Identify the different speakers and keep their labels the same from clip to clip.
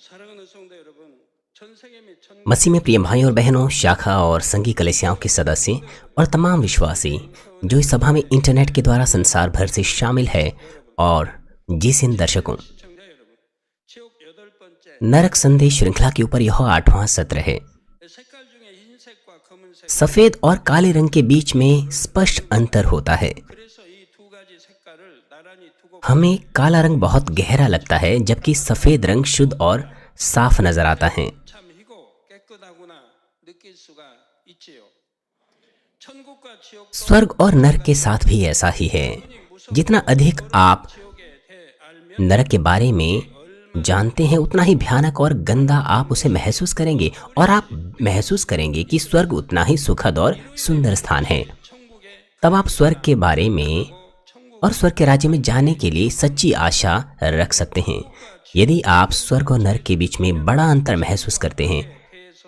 Speaker 1: 사랑하는 성도 여러분, 전생에 및
Speaker 2: मसीह में प्रिय भाई और बहनों, शाखा और संघी कलीसियाओं के सदस्य और तमाम विश्वासी जो इस सभा में इंटरनेट के द्वारा संसार भर से शामिल है, और जिन दर्शकों,
Speaker 1: 시청자 여러분, 지옥 8번째
Speaker 2: नरक संदेश श्रृंखला के ऊपर यह 8वां सत्र है।
Speaker 1: 색깔 중에 흰색과 검은색,
Speaker 2: सफेद और काले रंग के बीच में स्पष्ट अंतर होता है।
Speaker 1: 그래서 이 두 가지 색깔을 나란히 두고
Speaker 2: हमें काला रंग बहुत गहरा लगता है, जबकि सफेद रंग शुद्ध और साफ नजर आता है।
Speaker 1: 참 희고 깨끗하구나 느낄 수가 있지요. 천국과 지옥도
Speaker 2: स्वर्ग और नरक के साथ भी ऐसा ही है। जितना अधिक आप
Speaker 1: 지옥에 대해 알면
Speaker 2: नरक के बारे में जानते हैं, उतना ही भयानक और गंदा आप उसे महसूस करेंगे, और आप महसूस करेंगे कि स्वर्ग उतना ही सुखद और सुंदर स्थान है।
Speaker 1: 천국에
Speaker 2: तब आप स्वर्ग के बारे में और स्वर्ग के राज्य में जाने के लिए सच्ची आशा रख सकते हैं। यदि आप स्वर्ग और नरक के बीच में बड़ा अंतर महसूस करते हैं,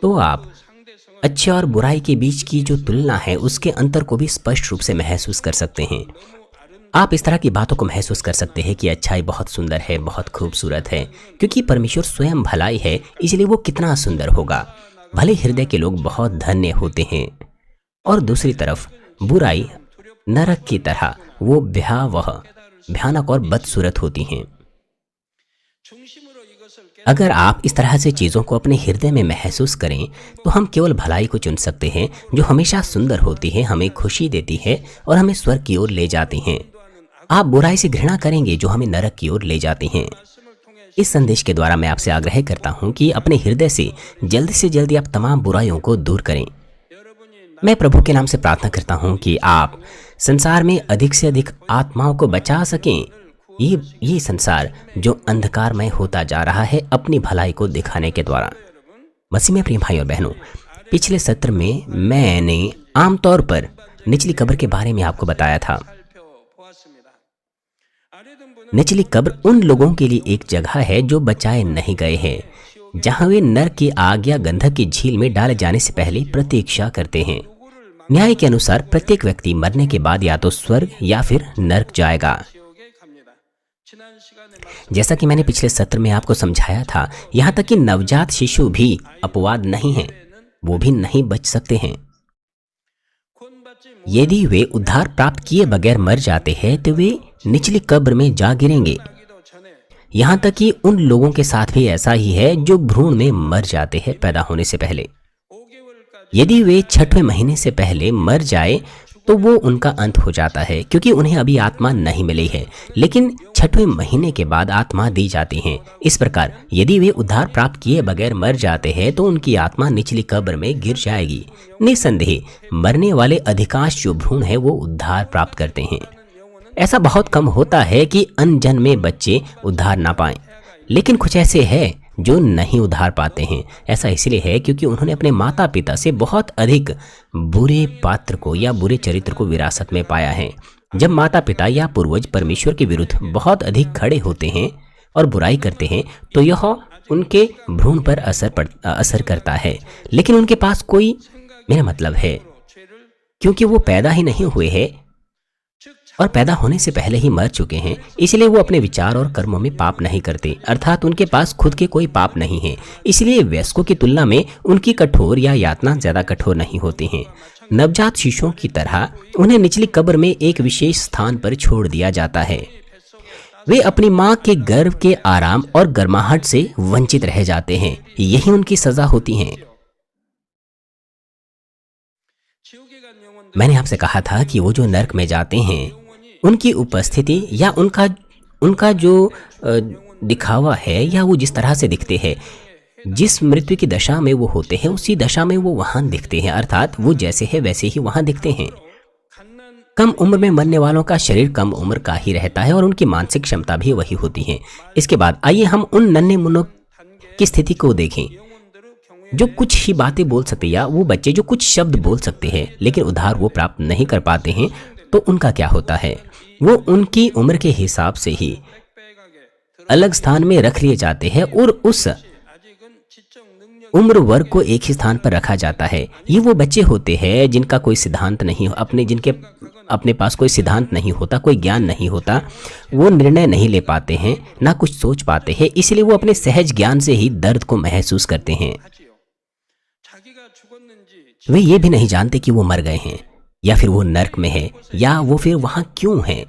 Speaker 2: तो आप
Speaker 1: 상대성을
Speaker 2: अच्छे और बुराई के बीच की जो तुलना है, उसके अंतर को भी स्पष्ट रूप से महसूस कर सकते हैं। आप इस तरह की बातों को महसूस कर सकते हैं कि अच्छाई बहुत सुंदर है, बहुत खूबसूरत है, क्योंकि परमेश्वर स्वयं भलाई है, इसलिए वो कितना सुंदर होगा। भले हृदय के लोग बहुत धन्य होते हैं। और दूसरी तरफ बुराई नरक की तरह वो भयानक और बदसूरत होती हैं।
Speaker 1: 중심으로 이것을 깨
Speaker 2: अगर आप इस तरह से चीज़ों को अपने हृदय में महसूस करें, तो हम केवल भलाई को चुन सकते हैं, जो हमेशा सुंदर होती है, हमें खुशी देती है और हमें स्वर्ग की ओर ले जाती हैं। आप बुराई से घृणा करेंगे, जो हमें नरक की ओर ले जाती हैं।
Speaker 1: 말씀을 통해
Speaker 2: इस संदेश के द्वारा मैं आपसे आग्रह करता हूं कि अपने हृदय से जल्दी आप तमाम बुराइयों को दूर करें।
Speaker 1: 여러분이
Speaker 2: मैं प्रभु के नाम से प्रार्थना करता हूं कि आप संसार में अधिक से अधिक आत्माओं को बचा सकें। ये संसार जो अंधकारमय होता जा रहा है, अपनी भलाई को दिखाने के द्वारा। मसीह में प्रिय भाई और बहनों, पिछले सत्र में मैंने आमतौर पर निचली कब्र के बारे में आपको बताया था।
Speaker 1: 살펴보았습니다. 아래등 분은
Speaker 2: निचली कब्र उन लोगों के लिए एक जगह है जो बचाए नहीं गए हैं, जहां वे नरक की आग या गंधक की झील में डाले जाने से पहले प्रतीक्षा करते हैं। न्याय के अनुसार प्रत्येक व्यक्ति मरने के बाद या तो स्वर्ग या फिर नरक जाएगा।
Speaker 1: 지옥에 갑니다. 지난 시간에
Speaker 2: जैसा कि मैंने पिछले सत्र में आपको समझाया था, यहाँ तक कि नवजात शिशु भी अपवाद नहीं हैं, वो भी नहीं बच सकते हैं।
Speaker 1: 구원받지
Speaker 2: यदि वे उद्धार प्राप्त किए बगैर मर जाते हैं, तो वे निचली कब्र में जा गिरेंगे।
Speaker 1: 못하기도 전에
Speaker 2: यहाँ तक कि उन लोगों के साथ भी ऐसा ही है जो भ्रूण में मर जाते हैं पैदा होने से पहले।
Speaker 1: 5개월까지
Speaker 2: यदि वे 6वें महीने से पहले मर जाए, तो वो उनका अंत हो जाता है, क्योंकि उन्हें अभी आत्मा नहीं मिली है, लेकिन 6वें महीने के बाद आत्मा दी जाती है। इस प्रकार यदि वे उद्धार प्राप्त किए बगैर मर जाते हैं, तो उनकी आत्मा निचली कब्र में गिर जाएगी। निसंदेह मरने वाले अधिकांश जो भ्रूण है, वो उद्धार प्राप्त करते हैं। ऐसा बहुत कम होता है कि अनजन्मे बच्चे उद्धार ना पाएं, लेकिन कुछ ऐसे हैं जो नहीं उद्धार पाते हैं। ऐसा इसलिए है क्योंकि उन्होंने अपने माता पिता से बहुत अधिक बुरे पात्र को या बुरे चरित्र को विरासत में पाया है। जब माता पिता या पूर्वज परमेश्वर के विरुद्ध बहुत अधिक खड़े होते हैं और बुराई करते हैं, तो यह उनके भ्रूण पर असर करता है, लेकिन उनके पास कोई, मेरा मतलब है,
Speaker 1: 죄를
Speaker 2: क्योंकि वो पैदा ही नहीं हुए हैं
Speaker 1: 즉
Speaker 2: और पैदा होने से पहले ही मर चुके हैं, इसलिए वो अपने विचार और कर्मों में पाप नहीं करते, अर्थात उनके पास खुद के कोई पाप नहीं है। इसलिए वयस्कों की तुलना में उनकी कठोर या यातना ज्यादा कठोर नहीं होती हैं। नवजात शिशुओं की तरह उन्हें निचली कब्र में एक विशेष स्थान पर छोड़ दिया जाता है। वे अपनी माँ के गर्भ के आराम और गर्माहट से वंचित रह जाते हैं। यही उनकी सजा होती है।
Speaker 1: 지옥에 간 영혼들
Speaker 2: मैंने आपसे कहा था कि वो जो नरक में जाते हैं, उनकी उपस्थिति या उनका जो दिखावा है, या वो जिस तरह से दिखते हैं, जिस मृत्यु की दशा में वो होते हैं, उसी दशा में वो वहां दिखते हैं, अर्थात वो जैसे है वैसे ही वहां दिखते हैं।
Speaker 1: 갓난
Speaker 2: कम उम्र में मरने वालों का शरीर कम उम्र का ही रहता है और उनकी मानसिक क्षमता भी वही होती है। इसके बाद आइए हम उन नन्हे मुन्नों की स्थिति को देखें,
Speaker 1: 영혼들의 경우에
Speaker 2: जो कुछ ही बातें बोल सकते, या वो बच्चे जो कुछ शब्द बोल सकते हैं, लेकिन उद्धार वो प्राप्त नहीं कर पाते हैं, तो उनका क्या होता है? वो उनकी उम्र के हिसाब से ही
Speaker 1: 빼가게
Speaker 2: अलग स्थान में रख लिए जाते हैं और उस
Speaker 1: 아직은 지적 능력
Speaker 2: उम्र वर्ग को एक ही स्थान पर रखा जाता है। ये वो बच्चे होते हैं जिनका कोई सिद्धांत नहीं हो, अपने जिनके अपने पास कोई सिद्धांत नहीं होता, कोई ज्ञान नहीं होता, वो निर्णय नहीं ले पाते हैं, ना कुछ सोच पाते हैं, इसलिए वो अपने सहज ज्ञान से ही दर्द को महसूस करते हैं।
Speaker 1: 하지요. 자기가 죽었는지
Speaker 2: वे ये भी नहीं जानते कि वो मर गए हैं, या फिर वो नर्क में है, या वो फिर वहां क्यों है।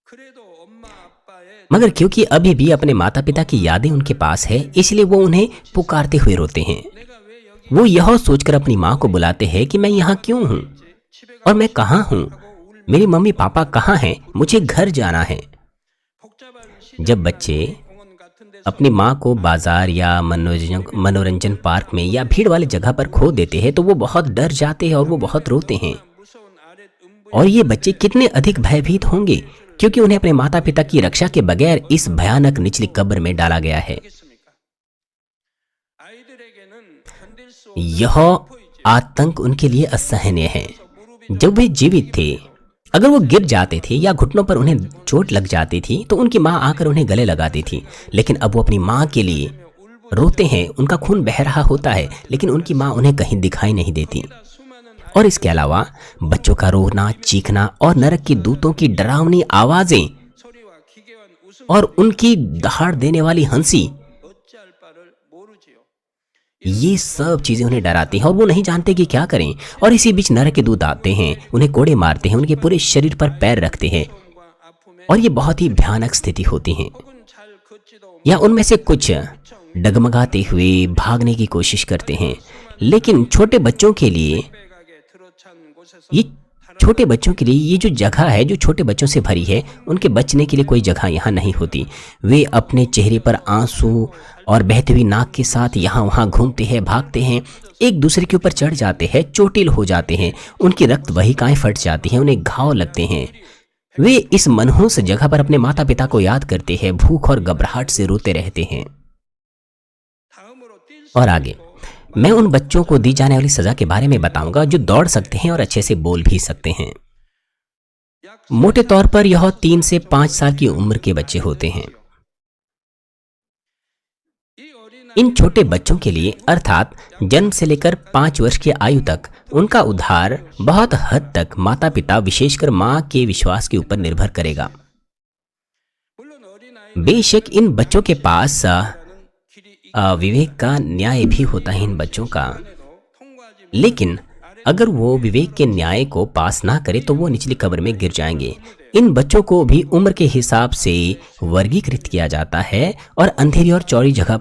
Speaker 1: 그래도 엄마 아빠의
Speaker 2: मगर क्योंकि अभी भी अपने माता पिता की यादें उनके पास है, इसलिए वो उन्हें पुकारते हुए रोते हैं।
Speaker 1: 내가 왜 여기
Speaker 2: वो यह सोचकर अपनी माँ को बुलाते हैं कि मैं यहाँ क्यों हूँ
Speaker 1: 집에
Speaker 2: और मैं कहाँ हूँ, मेरी मम्मी पापा कहाँ हैं, मुझे घर जाना है।
Speaker 1: 복잡한
Speaker 2: जब बच्चे
Speaker 1: 공원 같은 데서
Speaker 2: अपनी माँ को बाजार या मनोरंजन पार्क में या भीड़ वाली जगह पर खो देते हैं तो वो बहुत डर जाते हैं और वो बहुत रोते हैं।
Speaker 1: 무서운 아랫 음부에
Speaker 2: और ये बच्चे कितने अधिक भयभीत होंगे, क्योंकि उन्हें अपने माता पिता की रक्षा के बगैर इस भयानक निचली कब्र में डाला गया है।
Speaker 1: 있겠습니까? 아이들에게는 견딜 수
Speaker 2: यह आतंक उनके लिए असहनीय है। जब वे जीवित थे, अगर वो गिर जाते थे या घुटनों पर उन्हें चोट लग जाती थी तो उनकी माँ आकर उन्हें गले लगाती थी, लेकिन अब वो अपनी माँ के लिए रोते हैं, उनका खून बह रहा होता है, लेकिन उनकी माँ उन्हें कहीं दिखाई नहीं देती।
Speaker 1: 수많은
Speaker 2: और इसके अलावा बच्चों का रोना, चीखना और नरक के दूतों की डरावनी आवाजें
Speaker 1: 소리와 기괴한 웃음
Speaker 2: और उनकी दहाड़ देने वाली हंसी,
Speaker 1: 어찌할 바를 모르지요.
Speaker 2: ये सब चीजें उन्हें डराती हैं और वो नहीं जानते कि क्या करें। और इसी बीच नरक के दूत आते हैं, उन्हें कोड़े मारते हैं, उनके पूरे शरीर पर पैर रखते हैं
Speaker 1: 과 아픔에
Speaker 2: और ये बहुत ही भयानक स्थिति होती है।
Speaker 1: 혹은 잘 걷지도
Speaker 2: या उनमें से कुछ डगमगाते हुए भागने की कोशिश करते हैं, लेकिन छोटे बच्चों के लिए
Speaker 1: 빼가게 들어찬 곳에서
Speaker 2: ये छोटे बच्चों के लिए ये जो जगह है जो छोटे बच्चों से भरी है, उनके बचने के लिए कोई जगह यहाँ नहीं होती। वे अपने चेहरे पर आंसू और बहती हुई नाक के साथ यहाँ वहाँ घूमते हैं, भागते हैं, एक दूसरे के ऊपर चढ़ जाते हैं, चोटिल हो जाते हैं, उनकी रक्त वहिकाएं फट जाती हैं, उन्हें घाव लगते हैं। वे इस मनहूस जगह पर अपने माता पिता को याद करते हैं, भूख और घबराहट से रोते रहते हैं।
Speaker 1: 다음으로 뛸
Speaker 2: और आगे मैं उन बच्चों को दी जाने वाली सजा के बारे में बताऊंगा जो दौड़ सकते हैं और अच्छे से बोल भी सकते हैं।
Speaker 1: 약
Speaker 2: मोटे तौर पर यह 3 से 5 साल की उम्र के बच्चे होते हैं।
Speaker 1: 이 어린
Speaker 2: इन छोटे बच्चों के लिए अर्थात जन्म से लेकर 5 वर्ष की आयु तक उनका उद्धार बहुत हद तक माता पिता विशेषकर माँ के विश्वास के ऊपर निर्भर करेगा।
Speaker 1: 물론 어린아이
Speaker 2: बेशक इन बच्चों के पास
Speaker 1: 길이
Speaker 2: विवेक का न्याय भी होता है इन बच्चों का,
Speaker 1: 있는데도 통과하지
Speaker 2: लेकिन अगर वो विवेक के न्याय को पास ना करे तो वो निचली कब्र में गिर जाएंगे। इन बच्चों को भी उम्र के हिसाब से वर्गीकृत किया जाता है और अंधेरी और चौड़ी जगह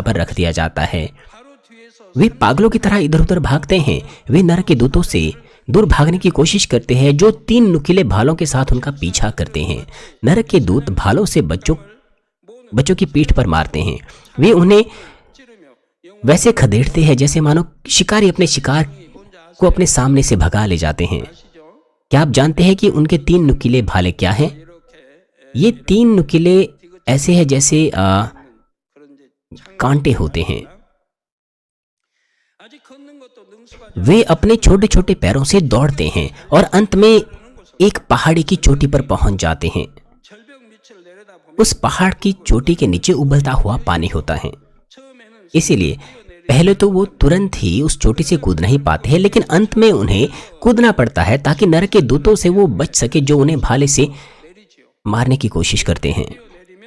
Speaker 2: पर रख दिया जाता है।
Speaker 1: 바로 뒤에서
Speaker 2: वे पागलों की तरह इधर उधर भागते हैं। वे नरक के दूतों से दूर भागने की कोशिश करते हैं जो 3 नुकीले भालों के साथ उनका पीछा करते हैं। नरक के दूत भालों से बच्चों की पीठ पर मारते हैं। वे उन्हें
Speaker 1: 찌르며 영
Speaker 2: वैसे खदेड़ते हैं जैसे मानो शिकारी अपने शिकार
Speaker 1: 뭔지
Speaker 2: को अपने सामने से भगा ले जाते हैं।
Speaker 1: 아시죠?
Speaker 2: क्या आप जानते हैं कि उनके 3 नुकीले भाले क्या हैं?
Speaker 1: 이렇게
Speaker 2: ये 3 नुकीले ऐसे हैं जैसे
Speaker 1: 그런 이제 창
Speaker 2: कांटे होते हैं।
Speaker 1: 아직 걷는 것도 능숙하지
Speaker 2: वे अपने छोटे छोटे पैरों से दौड़ते हैं और अंत में एक पहाड़ी की चोटी पर पहुंच जाते हैं।
Speaker 1: 절벽 밑을 내려다보면
Speaker 2: उस पहाड़ की चोटी के नीचे उबलता हुआ पानी होता है।
Speaker 1: 처음에는
Speaker 2: इसीलिए पहले तो वो तुरंत ही उस चोटी से कूद नहीं पाते हैं, लेकिन अंत में उन्हें कूदना पड़ता है ताकि नरक के दूतों से वो बच सके जो उन्हें भाले से
Speaker 1: 내리지요.
Speaker 2: मारने की कोशिश करते हैं।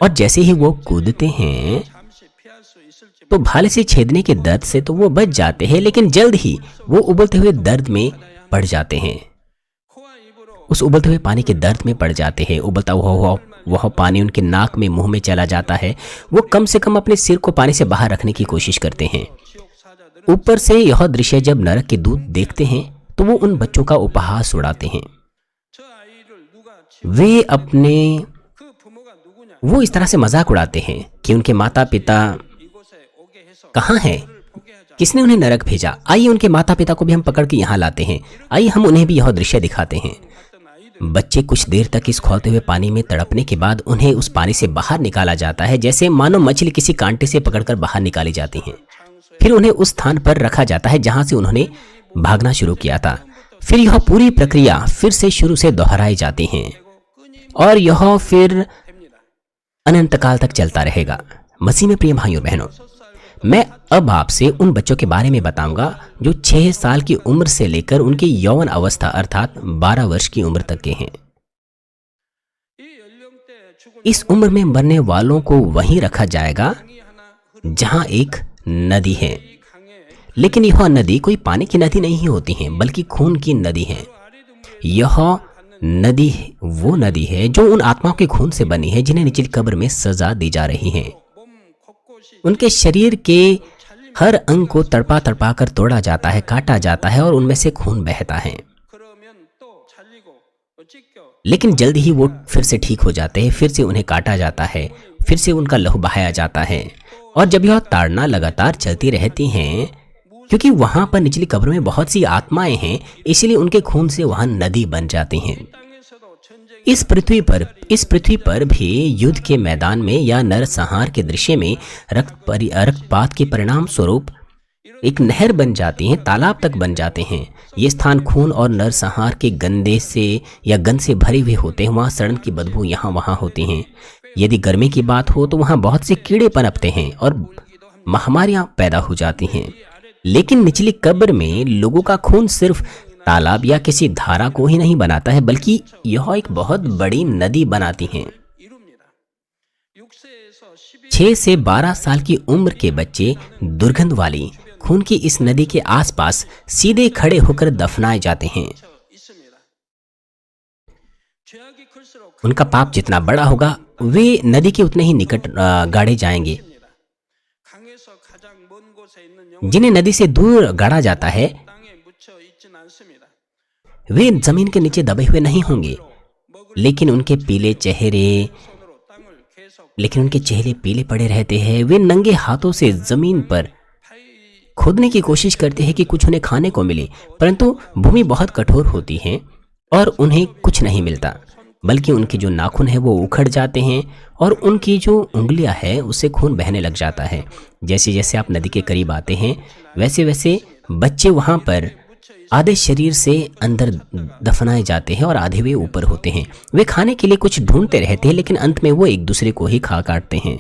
Speaker 2: और जैसे ही वो कूदते हैं
Speaker 1: 잠시 피할 수 있을지
Speaker 2: तो भाले से छेदने के दर्द से तो वो बच जाते हैं, लेकिन जल्द ही वो उबलते हुए दर्द में पड़ जाते हैं।
Speaker 1: 코와 입으로
Speaker 2: उस उबलते हुए पानी के दर्द में पड़ जाते हैं। उबलता हुआ वह पानी उनके नाक में मुंह में चला जाता है। वो कम से कम अपने सिर को पानी से बाहर रखने की कोशिश करते हैं।
Speaker 1: 지옥 사자들은
Speaker 2: ऊपर से यह दृश्य जब नरक के दूत देखते हैं तो वो उन बच्चों का उपहास उड़ाते हैं।
Speaker 1: 저 아이를 누가 지옥
Speaker 2: वे अपने
Speaker 1: 그 부모가 누구냐
Speaker 2: वो इस तरह से मजाक उड़ाते हैं कि उनके माता पिता
Speaker 1: 이곳에 ओ게 해서
Speaker 2: कहाँ हैं,
Speaker 1: 포기하자.
Speaker 2: किसने उन्हें नरक भेजा। आइए उनके माता पिता को भी हम पकड़ के यहाँ लाते हैं। आइए हम उन्हें भी यह दृश्य दिखाते हैं।
Speaker 1: 갔던 아이들
Speaker 2: बच्चे कुछ देर तक इस खौलते हुए पानी में तड़पने के बाद उन्हें उस पानी से बाहर निकाला जाता है, जैसे मानो मछली किसी कांटे से पकड़कर बाहर निकाली जाती हैं।
Speaker 1: 장소에
Speaker 2: फिर उन्हें उस स्थान पर रखा जाता है जहां से उन्होंने भागना शुरू किया था। फिर यह पूरी प्रक्रिया फिर से शुरू से दोहराई जाती है और यह फिर
Speaker 1: 됩니다.
Speaker 2: अनंत काल तक चलता रहेगा। मसीह में प्रिय भाइयों बहनों, मैं अब आपसे उन बच्चों के बारे में बताऊंगा जो 6 साल की उम्र से लेकर उनकी यौवन अवस्था अर्थात 12 वर्ष की उम्र तक के हैं।
Speaker 1: 이 연령대 죽을
Speaker 2: इस उम्र में मरने वालों को वहीं रखा जाएगा
Speaker 1: 강이 하나
Speaker 2: जहां एक नदी है,
Speaker 1: 이 강에
Speaker 2: लेकिन यह नदी कोई पानी की नदी नहीं होती है बल्कि खून की नदी है।
Speaker 1: 아래동부에
Speaker 2: यह नदी वो नदी है जो उन आत्माओं के खून से बनी है जिन्हें निचली कब्र में सजा दी जा रही है।
Speaker 1: 몸 곳곳이
Speaker 2: उनके शरीर के हर अंग को तड़पा तड़पा कर तोड़ा जाता है, काटा जाता है और उनमें से खून बहता है,
Speaker 1: 그러면 또 잘리고 찢겨
Speaker 2: लेकिन जल्द ही वो फिर से ठीक हो जाते हैं। फिर से उन्हें काटा जाता है, फिर से उनका लहू बहाया जाता है। और जब यह ताड़ना लगातार चलती रहती हैं, क्योंकि वहां पर निचली कब्र में बहुत सी आत्माएं हैं, इसलिए उनके खून से वहां नदी बन जाती हैं।
Speaker 1: 땅에서도 전쟁이
Speaker 2: इस पृथ्वी पर भी युद्ध के मैदान में या नरसंहार के दृश्य में रक्तपात के परिणाम स्वरूप एक नहर बन जाती हैं, तालाब तक बन जाते हैं। ये स्थान खून और नरसंहार के गंदे से या गंध से भरे हुए होते हैं। वहाँ सड़न की बदबू यहाँ वहाँ होती हैं। यदि गर्मी की बात हो तो वहाँ बहुत से कीड़े पनपते हैं और महामारियाँ पैदा हो जाती हैं। लेकिन निचली कब्र में लोगों का खून सिर्फ तालाब या किसी धारा को ही नहीं बनाता है, बल्कि यह एक बहुत बड़ी नदी बनाती है।
Speaker 1: 이룹니다. 6세에서 12
Speaker 2: 6 से 12 साल की उम्र के बच्चे दुर्गंध वाली खून की इस नदी के आसपास सीधे खड़े होकर दफनाए जाते हैं।
Speaker 1: 있습니다. 죄악이 클수록
Speaker 2: उनका पाप जितना बड़ा होगा वे नदी के उतने ही निकट गाड़े जाएंगे।
Speaker 1: 입니다. 강에서 가장 먼 곳에 있는
Speaker 2: जिन्हें नदी से दूर गाड़ा जाता है
Speaker 1: 땅에 묻혀 있진 않습니다.
Speaker 2: वे जमीन के नीचे दबे हुए नहीं होंगे, लेकिन उनके पीले चेहरे
Speaker 1: 손으로 땅을 계속
Speaker 2: लेकिन उनके चेहरे पीले पड़े रहते हैं। वे नंगे हाथों से जमीन पर
Speaker 1: 파이
Speaker 2: खोदने की कोशिश करते हैं कि कुछ उन्हें खाने को मिले, परंतु भूमि बहुत कठोर होती है और उन्हें कुछ नहीं मिलता, बल्कि उनके जो नाखून है वो उखड़ जाते हैं और उनकी जो उंगलियां है उससे खून बहने लग जाता है। जैसे जैसे आप नदी के करीब आते हैं वैसे वैसे बच्चे वहां पर आधे शरीर से अंदर दफनाए जाते हैं और आधे वे ऊपर होते हैं। वे खाने के लिए कुछ ढूंढते रहते हैं, लेकिन अंत में वो एक दूसरे को ही खा काटते हैं।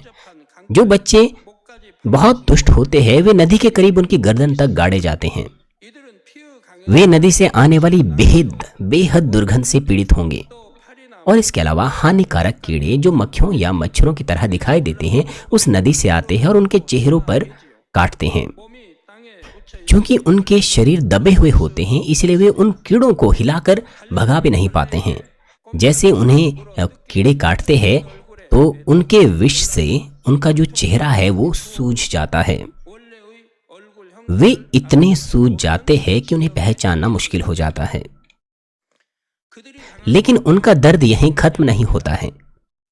Speaker 2: जो बच्चे
Speaker 1: 목까지
Speaker 2: बहुत दुष्ट होते हैं वे नदी के करीब उनकी गर्दन तक गाड़े जाते हैं।
Speaker 1: 이들은 피의 강에
Speaker 2: वे नदी से आने वाली बेहद दुर्गंध से पीड़ित होंगे।
Speaker 1: 또 팔이나
Speaker 2: और इसके अलावा हानिकारक कीड़े जो मक्खियों या मच्छरों की तरह दिखाई देते हैं उस नदी से आते हैं और उनके चेहरों पर काटते हैं।
Speaker 1: 몸이 땅에 묻혀
Speaker 2: क्योंकि उनके शरीर दबे हुए होते हैं इसलिए वे उन कीड़ों को हिलाकर भगा भी नहीं पाते हैं। जैसे उन्हें कीड़े काटते हैं तो उनके विष से उनका जो चेहरा है वो सूज जाता है।
Speaker 1: 원래의 얼굴형
Speaker 2: वे इतने सूज जाते हैं कि उन्हें पहचानना मुश्किल हो जाता है।
Speaker 1: 그들이
Speaker 2: लेकिन उनका दर्द यहीं खत्म नहीं होता है।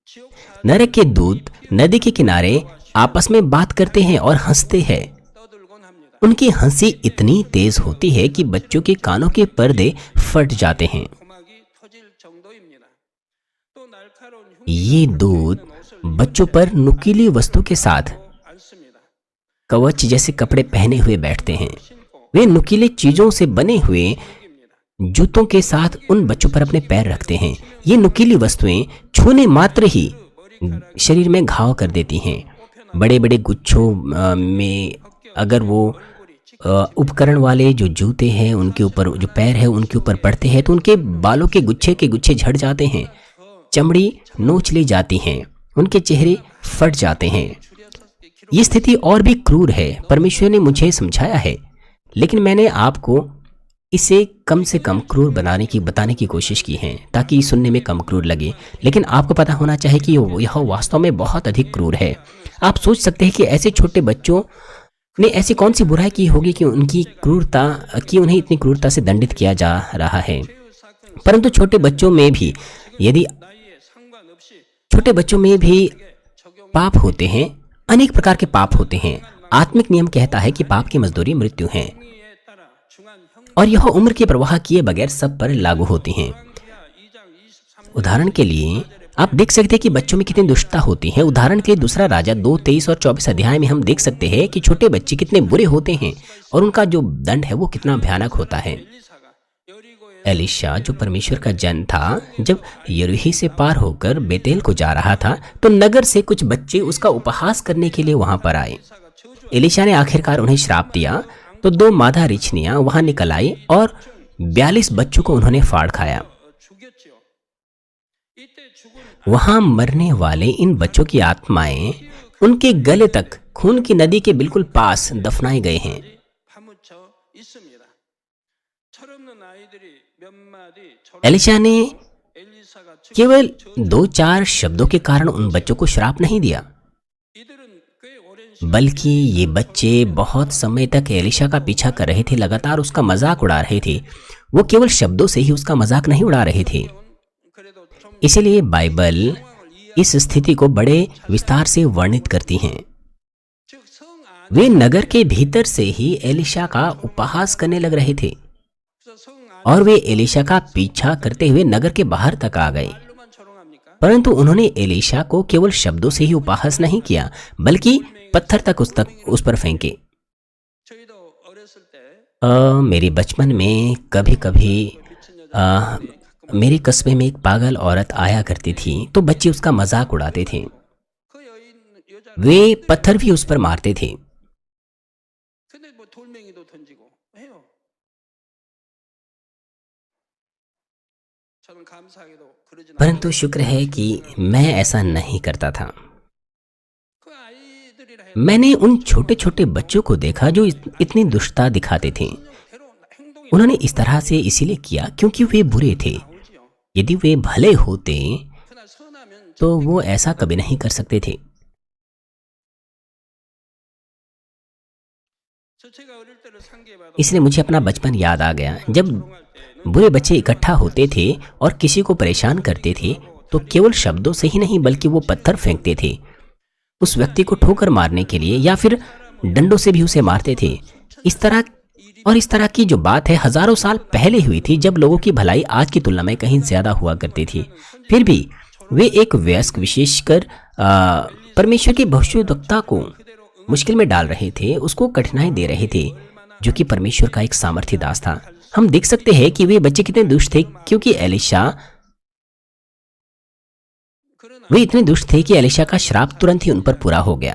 Speaker 1: 지옥
Speaker 2: नरक के दूत नदी के किनारे आपस में बात करते हैं और हंसते हैं।
Speaker 1: 떠들곤 합니다.
Speaker 2: उनकी हंसी इतनी तेज होती है कि बच्चों के कानों के पर्दे फट जाते हैं।
Speaker 1: 고막이 터질 정도입니다. 또 날카로운
Speaker 2: ये दूत बच्चों पर नुकीली वस्तु के साथ
Speaker 1: 않습니다.
Speaker 2: कवच जैसे कपड़े पहने हुए बैठते हैं।
Speaker 1: 신고
Speaker 2: वे नुकीले चीजों से बने हुए
Speaker 1: 입니다.
Speaker 2: जूतों के साथ उन बच्चों पर अपने पैर रखते हैं। ये नुकीली वस्तुएं छूने मात्र ही शरीर में घाव कर देती हैं। बड़े बड़े गुच्छों में अगर वो उपकरण वाले जो जूते हैं उनके ऊपर जो पैर है उनके ऊपर पड़ते हैं तो उनके बालों के गुच्छे झड़ जाते हैं, चमड़ी नोच ली जाती हैं, उनके चेहरे फट जाते हैं। ये स्थिति और भी क्रूर है। परमेश्वर ने मुझे समझाया है, लेकिन मैंने आपको इसे कम से कम क्रूर बताने की कोशिश की है ताकि सुनने में कम क्रूर लगे, लेकिन आपको पता होना चाहिए कि यह वास्तव में बहुत अधिक क्रूर है। आप सोच सकते हैं कि ऐसे छोटे बच्चों ने ऐसी कौन सी बुराई की होगी कि उन्हें इतनी क्रूरता से दंडित किया जा रहा है। परंतु छोटे बच्चों में भी
Speaker 1: 나이에 상관없이
Speaker 2: छोटे बच्चों में भी पाप होते हैं, अनेक प्रकार के पाप होते हैं। आत्मिक नियम कहता है कि पाप की मजदूरी मृत्यु है
Speaker 1: 행위에 따라 중한 형
Speaker 2: और यह उम्र की परवाह किए बगैर सब पर लागू होती हैं।
Speaker 1: 2장 23절
Speaker 2: उदाहरण के लिए आप देख सकते हैं कि बच्चों में कितनी दुष्टता होती है। उदाहरण के लिए दूसरा राजा 2:23 और 24 अध्याय में हम देख सकते हैं कि छोटे बच्चे कितने बुरे होते हैं और उनका जो दंड है वो कितना भयानक होता है।
Speaker 1: 엘리사가 여리고에
Speaker 2: एलिशा जो परमेश्वर का जन था, जब यरीहो से पार होकर बेतेल को जा रहा था तो नगर से कुछ बच्चे उसका उपहास करने के लिए वहां पर आए। एलिशा ने आखिरकार उन्हें श्राप दिया तो 2 मादा रिछनियां वहां निकल आई और 42 बच्चों को उन्होंने फाड़ खाया।
Speaker 1: 죽였지요. 이때 죽은
Speaker 2: वहां मरने वाले इन बच्चों की आत्माएं उनके गले तक खून की नदी के बिल्कुल पास दफनाए गए हैं।
Speaker 1: 파묻혀 있습니다. 철없는 아이들이 몇 마디
Speaker 2: एलिशा ने
Speaker 1: 엘리사가
Speaker 2: केवल 2-4 शब्दों के कारण उन बच्चों को श्राप नहीं दिया,
Speaker 1: 이들은 꽤 오랜
Speaker 2: बल्कि ये बच्चे बहुत समय तक एलिशा का पीछा कर रहे थे, लगातार उसका मजाक उड़ा रहे थे। वो केवल शब्दों से ही उसका मजाक नहीं उड़ा रहे थे।
Speaker 1: 그래도 좀
Speaker 2: इसीलिए बाइबल इस स्थिति को बड़े विस्तार से वर्णित करती हैं।
Speaker 1: 즉 성 안에서
Speaker 2: वे नगर के भीतर से ही एलिशा का उपहास करने लग रहे थे
Speaker 1: 성
Speaker 2: और वे एलिशा का पीछा करते हुए नगर के बाहर तक आ गए।
Speaker 1: 안에만 조롱합니까?
Speaker 2: परंतु उन्होंने एलिशा को केवल शब्दों से ही उपहास नहीं किया, बल्कि पत्थर तक उस पर फेंके।
Speaker 1: 저희도 어렸을 때
Speaker 2: मेरे बचपन में कभी कभी
Speaker 1: 미친 여자
Speaker 2: मेरे कस्बे में एक पागल औरत आया करती थी, तो बच्चे उसका मजाक उड़ाते थे।
Speaker 1: 그 여자
Speaker 2: वे पत्थर भी उस पर मारते थे।
Speaker 1: 근데 뭐 돌멩이도 던지고 해요. 저는 감사하게도 그러진
Speaker 2: परंतु शुक्र है कि मैं ऐसा नहीं करता था।
Speaker 1: 그 아이들이라 해도
Speaker 2: मैंने उन छोटे छोटे बच्चों को देखा जो इतनी दुष्टता दिखाते थे।
Speaker 1: 대로 행동이
Speaker 2: उन्होंने इस तरह से इसीलिए किया क्योंकि वे बुरे थे।
Speaker 1: 나오지요.
Speaker 2: यदि वे भले होते
Speaker 1: 그러나 선하면
Speaker 2: तो वो ऐसा कभी नहीं कर सकते थे।
Speaker 1: 저 제가 어릴 때를 상기해봐도
Speaker 2: इसलिए मुझे अपना बचपन याद आ गया। जब बुरे बच्चे इकट्ठा होते थे और किसी को परेशान करते थे तो केवल शब्दों से ही नहीं बल्कि वो पत्थर फेंकते थे उस व्यक्ति को ठोकर मारने के लिए, या फिर डंडों से भी उसे मारते थे। इस तरह की जो बात है हजारों साल पहले हुई थी, जब लोगों की भलाई आज की तुलना में कहीं ज्यादा हुआ करती थी। फिर भी वे एक वयस्क विशेषकर परमेश्वर की भविष्यवक्ता को मुश्किल में डाल रहे थे, उसको कठिनाई दे रहे थे, जो कि परमेश्वर का एक सामर्थ्य दास था। हम देख सकते हैं कि वे बच्चे कितने दुष्ट थे, क्योंकि वे इतने दुष्ट थे कि एलिशा का श्राप तुरंत ही उन पर पूरा हो गया।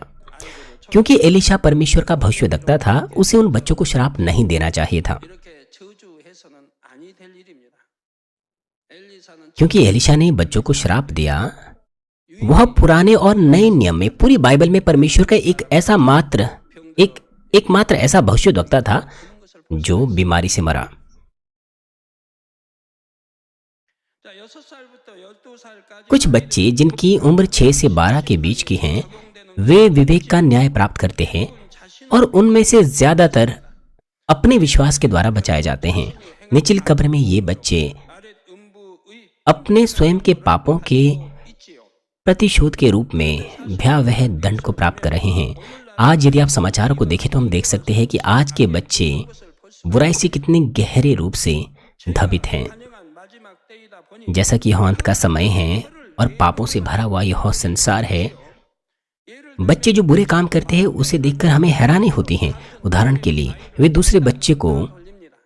Speaker 2: क्योंकि एलिशा परमेश्वर का भविष्यवक्ता था, उसे उन बच्चों को श्राप नहीं देना चाहिए था।
Speaker 1: 이렇게 저주해서는 아니 될 일입니다. 엘리사는
Speaker 2: क्योंकि एलिशा ने बच्चों को श्राप दिया, वह पुराने और नए नियम में पूरी बाइबल में परमेश्वर का एकमात्र ऐसा भविष्यवक्ता था जो बीमारी से मरा।
Speaker 1: 자 6살부터 12살까지
Speaker 2: कुछ बच्चे जिनकी उम्र 6 से 12 के बीच की हैं, वे विवेक का न्याय प्राप्त करते हैं और उनमें से ज्यादातर अपने विश्वास के द्वारा बचाए जाते हैं। निचली कब्र में ये बच्चे
Speaker 1: 아랫 음부의
Speaker 2: अपने स्वयं के पापों के
Speaker 1: 있지요.
Speaker 2: प्रतिशोध के रूप में भयावह दंड को प्राप्त कर रहे हैं। आज यदि आप समाचारों को देखें तो हम देख सकते हैं कि आज के बच्चे बुराई से कितने गहरे रूप से धबित हैं।
Speaker 1: 환영한 마지막 때이다 보니
Speaker 2: जैसा कि यह अंत का समय है और पापों से भरा हुआ यह संसार है,
Speaker 1: 얘를
Speaker 2: बच्चे जो बुरे काम करते हैं उसे देखकर हमें हैरानी होती है। उदाहरण के लिए वे दूसरे बच्चे को
Speaker 1: 돌립니다.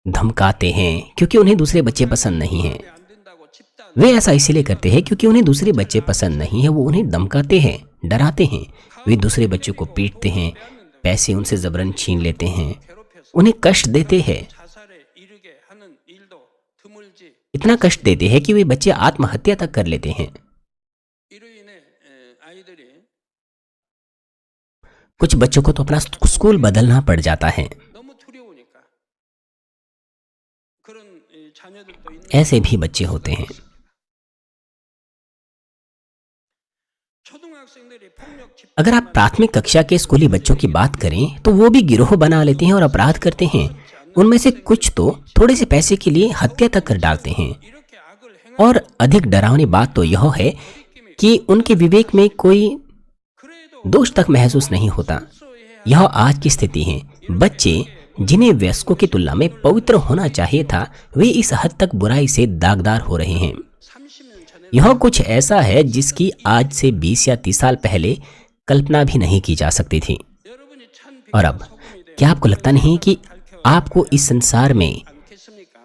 Speaker 2: धमकाते हैं क्योंकि उन्हें दूसरे बच्चे पसंद नहीं हैं।
Speaker 1: 안 된다고 집단
Speaker 2: वे ऐसा इसलिए करते हैं क्योंकि उन्हें दूसरे बच्चे पसंद नहीं है। वो उन्हें धमकाते हैं, डराते हैं। वे दूसरे बच्चों को पीटते हैं, पैसे उनसे जबरन छीन लेते हैं,
Speaker 1: 괴롭혀서
Speaker 2: उन्हें कष्ट देते हैं।
Speaker 1: 자살에 이르게 하는 일도 드물지.
Speaker 2: इतना कष्ट देते हैं कि वे बच्चे आत्महत्या तक कर लेते हैं।
Speaker 1: 이로 인해 아이들이
Speaker 2: कुछ बच्चों को तो अपना स्कूल बदलना पड़ जाता है।
Speaker 1: 너무 두려우니까 그런 자녀들도 있는.
Speaker 2: ऐसे भी बच्चे होते हैं।
Speaker 1: 초등학생들이 폭력 집
Speaker 2: अगर आप प्राथमिक कक्षा के स्कूली बच्चों की बात करें तो वो भी गिरोह बना लेते हैं और अपराध करते हैं। उनमें से कुछ तो थोड़े से पैसे के लिए हत्या तक कर डालते हैं।
Speaker 1: 이렇게 악을 행하
Speaker 2: और अधिक डरावनी बात तो यह है कि उनके विवेक में कोई
Speaker 1: 그래도
Speaker 2: दोष तक महसूस नहीं होता। यह आज की स्थिति है। बच्चे जिन्हें वयस्कों की तुलना में पवित्र होना चाहिए था, वे इस हद तक बुराई से दागदार हो रहे हैं।
Speaker 1: 30년 전에
Speaker 2: यह कुछ ऐसा है जिसकी आज से 20 या 30 साल पहले कल्पना भी नहीं की जा सकती थी।
Speaker 1: 여러분이 찬
Speaker 2: और अब क्या आपको लगता नहीं कि आपको इस संसार में
Speaker 1: 않겠습니까?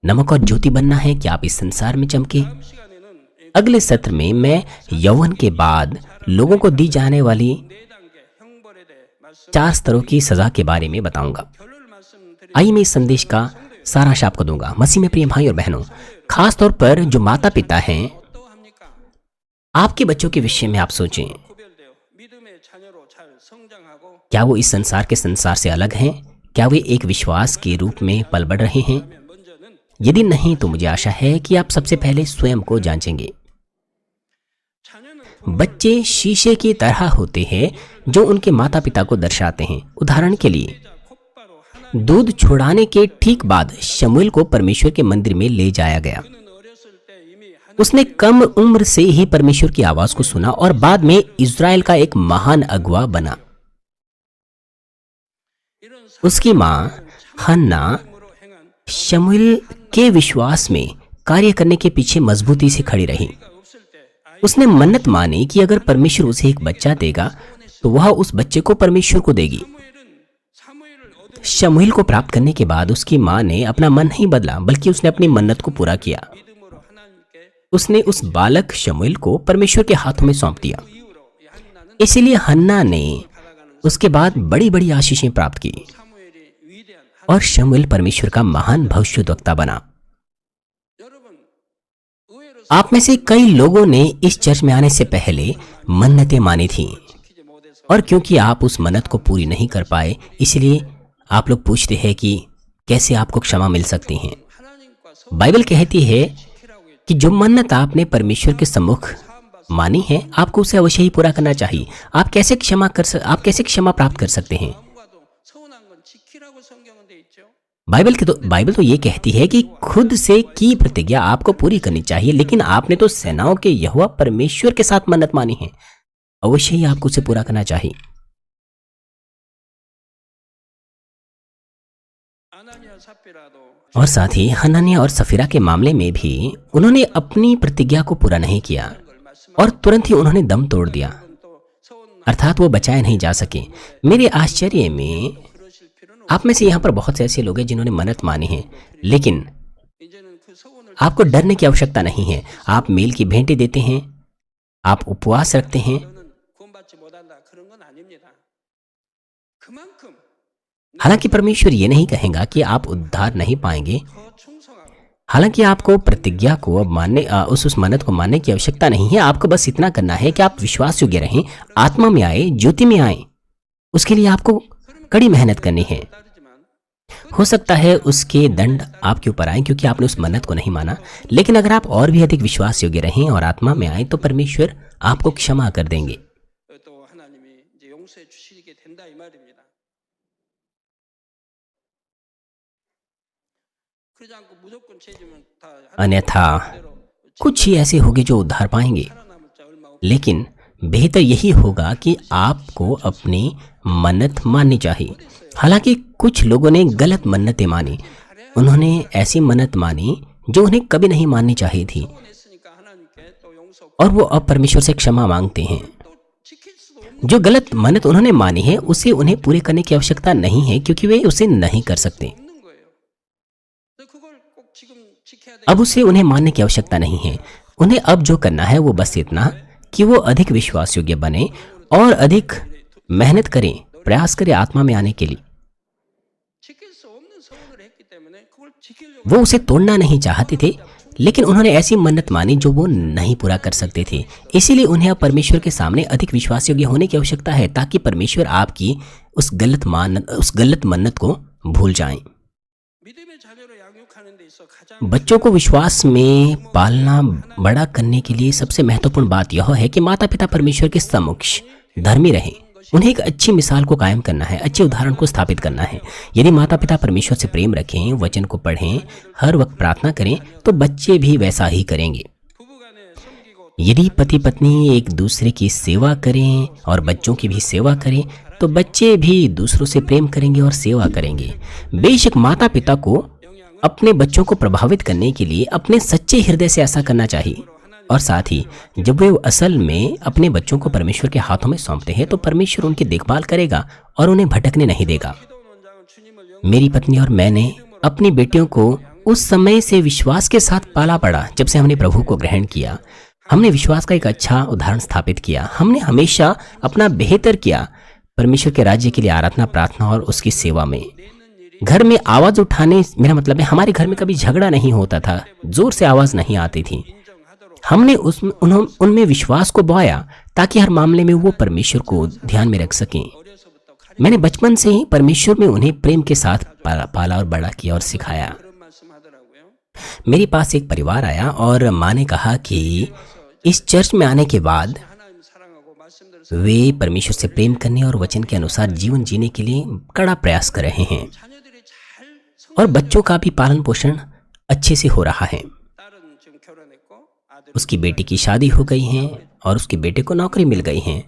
Speaker 2: नमक और ज्योति बनना है कि आप इस संसार में चमके?
Speaker 1: 다음 시간에는
Speaker 2: अगले सत्र में मैं यौवन के बाद लोगों को दी जाने वाली
Speaker 1: 4단계 형벌에 대해 말씀
Speaker 2: 4 स्तरों की सजा के बारे में बताऊंगा।
Speaker 1: 결론을 말씀드리면
Speaker 2: आइए मैं इस संदेश का सारांश आपको दूंगा। मसीह में प्रिय भाई और बहनों, खास तौर पर जो माता पिता हैं,
Speaker 1: 어떠합니까?
Speaker 2: आपके बच्चों के विषय में आप सोचें,
Speaker 1: 구별되어 믿음의 자녀로 잘 성장하고
Speaker 2: क्या वो इस संसार के संसार से अलग हैं? क्या वे एक विश्वास के रूप में पल बढ़ रहे हैं?
Speaker 1: 하면 먼저는
Speaker 2: यदि नहीं तो मुझे आशा है कि आप सबसे पहले स्वयं को जांचेंगे।
Speaker 1: 자녀는
Speaker 2: बच्चे शीशे की तरह होते हैं जो उनके माता पिता को दर्शाते हैं। उदाहरण के लिए,
Speaker 1: 곧바로 하나님은
Speaker 2: दूध छोड़ाने के ठीक बाद शमूएल को परमेश्वर के मंदिर में ले जाया गया।
Speaker 1: 어렸을 때 이미
Speaker 2: उसने कम उम्र से ही परमेश्वर की आवाज को सुना और बाद में इज़राइल का एक महान अगुवा बना।
Speaker 1: 이런
Speaker 2: उसकी माँ हन्ना
Speaker 1: 삶으로 행한
Speaker 2: शमूएल के विश्वास में कार्य करने के पीछे मजबूती से खड़ी रही।
Speaker 1: 없을 때 아이
Speaker 2: उसने मन्नत मानी कि अगर परमेश्वर उसे एक बच्चा देगा तो वह उस बच्चे को परमेश्वर को देगी।
Speaker 1: 사무엘을 얻은
Speaker 2: शमूएल को प्राप्त करने के बाद उसकी माँ ने अपना मन नहीं बदला, बल्कि उसने अपनी मन्नत को पूरा किया।
Speaker 1: 믿음으로 하나님께
Speaker 2: उसने उस बालक शमूएल को परमेश्वर के हाथों में सौंप दिया।
Speaker 1: 이후로 이 한나는
Speaker 2: इसीलिए हन्ना ने
Speaker 1: 받아가는
Speaker 2: उसके बाद बड़ी बड़ी आशीषें प्राप्त की
Speaker 1: 사무엘이 위대한
Speaker 2: और शमूएल परमेश्वर का महान भविष्यद्वक्ता बना।
Speaker 1: 여러분 의외로
Speaker 2: आप में से कई लोगों ने इस चर्च में आने से पहले मन्नतें मानी थी,
Speaker 1: 지키지 못해서
Speaker 2: और क्योंकि आप उस मन्नत को पूरी नहीं कर पाए, इसलिए आप लोग पूछते हैं कि कैसे आपको क्षमा मिल सकती है।
Speaker 1: 하나님과
Speaker 2: बाइबल कहती है
Speaker 1: 서키라고 했죠.
Speaker 2: कि जो मन्नत आपने परमेश्वर के सम्मुख मानी है, आपको उसे अवश्य ही पूरा करना चाहिए। आप कैसे क्षमा प्राप्त कर सकते हैं?
Speaker 1: 마음과도 서운한 건 지키라고 성경은 돼 있죠.
Speaker 2: बाइबल तो ये कहती है कि खुद से की प्रतिज्ञा आपको पूरी करनी चाहिए, लेकिन आपने तो सेनाओं के यहोवा परमेश्वर के साथ मन्नत मानी है, अवश्य ही आपको उसे पूरा करना चाहिए।
Speaker 1: 아나니아 삽비라도
Speaker 2: और साथ ही हनन्याह और सफीरा के मामले में भी उन्होंने अपनी प्रतिज्ञा को पूरा नहीं किया
Speaker 1: 걸 말씀
Speaker 2: और तुरंत ही उन्होंने दम तोड़ दिया,
Speaker 1: 또 서운
Speaker 2: अर्थात वो बचाए नहीं जा सके। मेरे आश्चर्य में
Speaker 1: 그러실 필요는
Speaker 2: आप में से यहाँ पर बहुत से ऐसे लोग हैं जिन्होंने मन्नत मानी है, लेकिन
Speaker 1: 이제는 그 서운을
Speaker 2: आपको डरने की आवश्यकता नहीं है। आप मेल की भेंटें देते हैं, आप उपवास रखते हैं,
Speaker 1: 너는 구원받지 못한다 그런 건 아닙니다. 그만큼
Speaker 2: हालांकि परमेश्वर ये नहीं कहेगा कि आप उद्धार नहीं पाएंगे।
Speaker 1: 더 충성하고
Speaker 2: हालांकि आपको प्रतिज्ञा को अब मानने उस मन्नत को मानने की आवश्यकता नहीं है। आपको बस इतना करना है कि आप विश्वास योग्य रहें, आत्मा में आए, ज्योति में आए। उसके लिए आपको कड़ी मेहनत करनी है।
Speaker 1: 따르지만
Speaker 2: हो सकता है उसके दंड आपके ऊपर आए क्योंकि आपने उस मन्नत को नहीं माना, लेकिन अगर आप और भी अधिक विश्वास योग्य रहें और आत्मा में आए तो परमेश्वर आपको क्षमा कर देंगे।
Speaker 1: 또 하나님이 이제 용서해 주시게 된다 이 말입니다. 그러지 않고 무조건 죄지면 다
Speaker 2: अन्यथा कुछ ही ऐसे होंगे जो उद्धार पाएंगे,
Speaker 1: 살아남을 자 얼마 없.
Speaker 2: लेकिन बेहतर यही होगा कि आपको अपनी मन्नत माननी चाहिए। हालांकि कुछ लोगों ने गलत मन्नतें मानी, उन्होंने ऐसी मन्नत मानी जो उन्हें कभी नहीं माननी चाहिए थी,
Speaker 1: 했으니까 하나님께 또 용서
Speaker 2: और वो अब परमेश्वर से क्षमा मांगते हैं।
Speaker 1: 또 지킬 수도 없는
Speaker 2: जो गलत मन्नत उन्होंने मानी है उसे उन्हें पूरे करने की आवश्यकता नहीं है, क्योंकि वे उसे नहीं कर सकते।
Speaker 1: 거예요. 근데 그걸 꼭 지금 지켜야 돼.
Speaker 2: अब उसे उन्हें मानने की आवश्यकता नहीं है। उन्हें अब जो करना है वो बस इतना कि वो अधिक विश्वास योग्य बने और अधिक मेहनत करें, प्रयास करें आत्मा में आने के लिए।
Speaker 1: 지킬 수 없는 서원을 했기 때문에 그걸 지키려고
Speaker 2: वो उसे तोड़ना नहीं चाहते थे, लेकिन उन्होंने ऐसी मन्नत मानी जो वो नहीं पूरा कर सकते थे। इसीलिए उन्हें अब परमेश्वर के सामने अधिक विश्वास योग्य होने की आवश्यकता है, ताकि परमेश्वर आपकी उस गलत मन्नत को भूल जाएं।
Speaker 1: 믿음의 자녀로 양육하는 데 있어 가장
Speaker 2: बच्चों को विश्वास में पालना बड़ा करने के लिए सबसे महत्वपूर्ण बात यह है कि माता पिता परमेश्वर के समक्ष धर्मी रहें। उन्हें एक अच्छी मिसाल को कायम करना है, अच्छे उदाहरण को स्थापित करना है। यदि माता पिता परमेश्वर से प्रेम रखें, वचन को पढ़ें, हर वक्त प्रार्थना करें, तो बच्चे भी वैसा ही करेंगे।
Speaker 1: 부부간에 섬기고
Speaker 2: यदि पति पत्नी एक दूसरे की सेवा करें और बच्चों की भी सेवा करें, तो बच्चे भी दूसरों से प्रेम करेंगे और सेवा करेंगे। बेशक माता पिता को अपने बच्चों को प्रभावित करने के लिए अपने सच्चे हृदय से ऐसा करना चाहिए, और साथ ही जब वे असल में अपने बच्चों को परमेश्वर के हाथों में सौंपते हैं तो परमेश्वर उनकी देखभाल करेगा और उन्हें भटकने नहीं देगा।
Speaker 1: 기도 원장은 주님을
Speaker 2: मेरी पत्नी और मैंने अपनी बेटियों को उस समय से विश्वास के साथ पाला पड़ा जब से हमने प्रभु को ग्रहण किया। हमने विश्वास का एक अच्छा उदाहरण स्थापित किया। हमने हमेशा अपना बेहतर किया, परमेश्वर के राज्य के लिए आराधना, प्रार्थना और उसकी सेवा में। घर में आवाज उठाने, मेरा मतलब है हमारे घर में कभी झगड़ा नहीं होता था, जोर से आवाज नहीं आती थी। हमने उनमें विश्वास को बोया ताकि हर मामले में वो परमेश्वर को ध्यान में रख सकें। मैंने बचपन से ही परमेश्वर में उन्हें प्रेम के साथ पाला और बड़ा किया और सिखाया। मेरे पास एक परिवार आया और माँ ने कहा कि इस चर्च में आने के बाद वे परमेश्वर से प्रेम करने और वचन के अनुसार जीवन जीने के लिए कड़ा प्रयास कर रहे हैं और बच्चों का भी पालन पोषण अच्छे से हो रहा है। उसकी बेटी की शादी हो गई है और उसके बेटे को नौकरी मिल गई है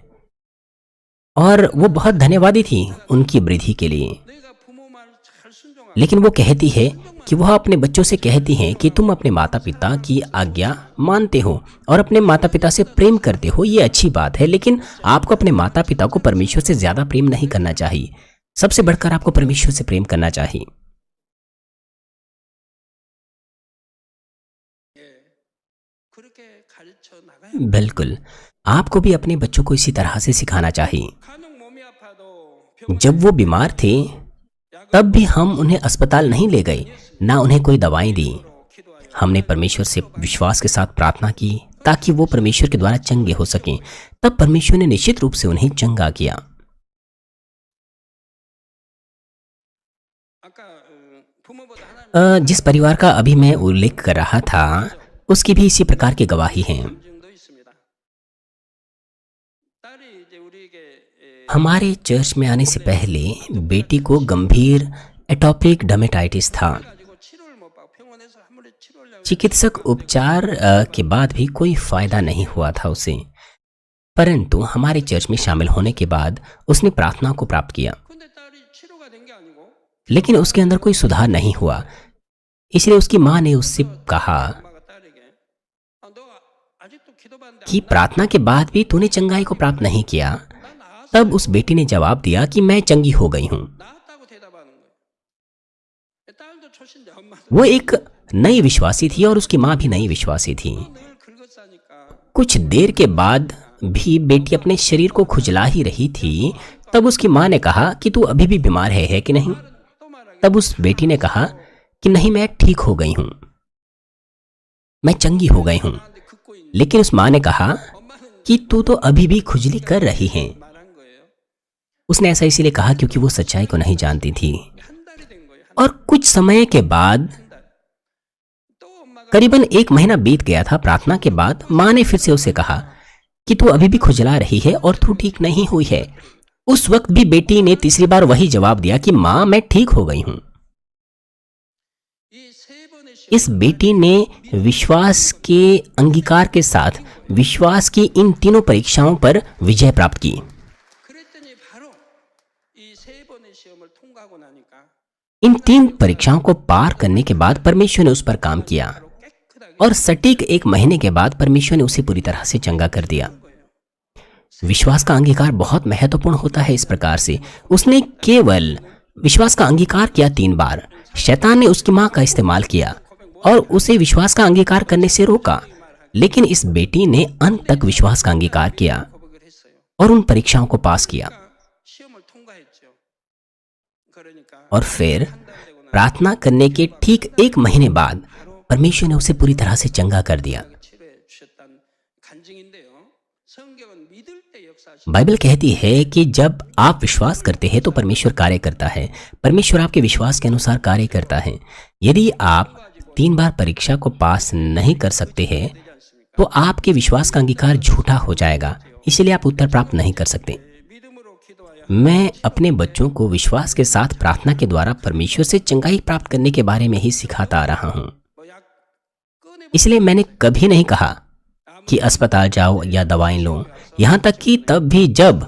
Speaker 2: और वो बहुत धन्यवादी थी उनकी वृद्धि के लिए। लेकिन वो कहती है कि वह अपने बच्चों से कहती हैं कि तुम अपने माता पिता की आज्ञा मानते हो और अपने माता पिता से प्रेम करते हो, ये अच्छी बात है, लेकिन आपको अपने माता पिता को परमेश्वर से ज्यादा प्रेम नहीं करना चाहिए। सबसे बढ़कर आपको परमेश्वर से प्रेम करना चाहिए। बिल्कुल, आपको भी अपने बच्चों को इसी तरह से सिखाना चाहिए। जब वो बीमार थे तब भी हम उन्हें अस्पताल नहीं ले गए, ना उन्हें कोई दवाएं दी। हमने परमेश्वर से विश्वास के साथ प्रार्थना की ताकि वो परमेश्वर के द्वारा चंगे हो सकें। तब परमेश्वर ने निश्चित रूप से उन्हें चंगा किया। जिस परिवार का अभी मैं उल्लेख कर रहा था उसकी भी इसी प्रकार की गवाही है। हमारे चर्च में आने से पहले बेटी को गंभीर एटोपिक डर्मेटाइटिस था। चिकित्सक उपचार के बाद भी कोई फायदा नहीं हुआ था उसे, परंतु हमारे चर्च में शामिल होने के बाद उसने प्रार्थना को प्राप्त किया, लेकिन उसके अंदर कोई सुधार नहीं हुआ। इसलिए उसकी माँ ने उससे कहा कि प्रार्थना के बाद भी तूने चंगाई को प्राप्त नहीं किया। तब उस बेटी ने जवाब दिया कि मैं चंगी हो गई हूं। वो एक नई विश्वासी थी और उसकी माँ भी नई विश्वासी थी। कुछ देर के बाद भी बेटी अपने शरीर को खुजला ही रही थी। तब उसकी माँ ने कहा कि तू अभी भी बीमार है कि नहीं? तब उस बेटी ने कहा कि नहीं, मैं ठीक हो गई हूं, मैं चंगी हो गई हूं। लेकिन उस माँ ने कहा कि तू तो अभी भी खुजली कर रही है। उसने ऐसा इसीलिए कहा क्योंकि वो सच्चाई को नहीं जानती थी। और कुछ समय के बाद, करीबन 1 महीना बीत गया था, प्रार्थना के बाद माँ ने फिर से उसे कहा कि तू अभी भी खुजला रही है और तू ठीक नहीं हुई है। उस वक्त भी बेटी ने तीसरी बार वही जवाब दिया कि माँ, मैं ठीक हो गई हूं। इस बेटी ने विश्वास के अंगीकार के साथ विश्वास की इन तीनों परीक्षाओं पर विजय प्राप्त की। इन 3 परीक्षाओं को पार करने के बाद परमेश्वर ने उस पर काम किया और सटीक 1 महीने के बाद परमेश्वर ने उसे पूरी तरह से चंगा कर दिया। विश्वास का अंगीकार बहुत महत्वपूर्ण होता है। इस प्रकार से उसने केवल विश्वास का अंगीकार किया 3 बार। शैतान ने उसकी मां का इस्तेमाल किया और उसे विश्वास का अंगीकार करने से रोका, लेकिन इस बेटी ने अंत तक विश्वास का अंगीकार किया और उन परीक्षाओं को पास किया। और फिर प्रार्थना करने के ठीक 1 महीने बाद परमेश्वर ने उसे पूरी तरह से चंगा कर दिया। बाइबल कहती है कि जब आप विश्वास करते हैं तो परमेश्वर कार्य करता है। परमेश्वर आपके विश्वास के अनुसार कार्य करता है। यदि आप 3 बार परीक्षा को पास नहीं कर सकते हैं तो आपके विश्वास का अंगीकार झूठा हो जाएगा, इसलिए आप उत्तर प्राप्त नहीं कर सकते। मैं अपने बच्चों को विश्वास के साथ प्रार्थना के द्वारा परमेश्वर से चंगाई प्राप्त करने के बारे में ही सिखाता आ रहा हूं। इसलिए मैंने कभी नहीं कहा कि अस्पताल जाओ या दवाएं लो। यहां तक कि तब भी जब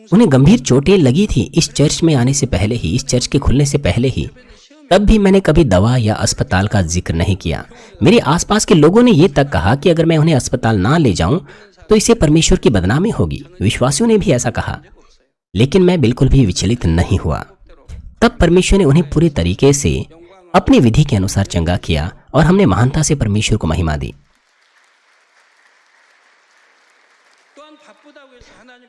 Speaker 2: उन्हें गंभीर चोटें लगी थी इस चर्च में आने से पहले ही, इस चर्च के खुलने से पहले ही, तब भी मैंने कभी दवा या अस्पताल का जिक्र नहीं किया। मेरे आसपास के लोगों ने यह तक कहा कि अगर मैं उन्हें अस्पताल ना ले जाऊं तो इससे परमेश्वर की बदनामी होगी। विश्वासियों ने भी ऐसा कहा, लेकिन मैं बिल्कुल भी विचलित नहीं हुआ। तब परमेश्वर ने उन्हें पूरे तरीके से अपनी विधि के अनुसार चंगा किया और हमने महानता से परमेश्वर को महिमा दी।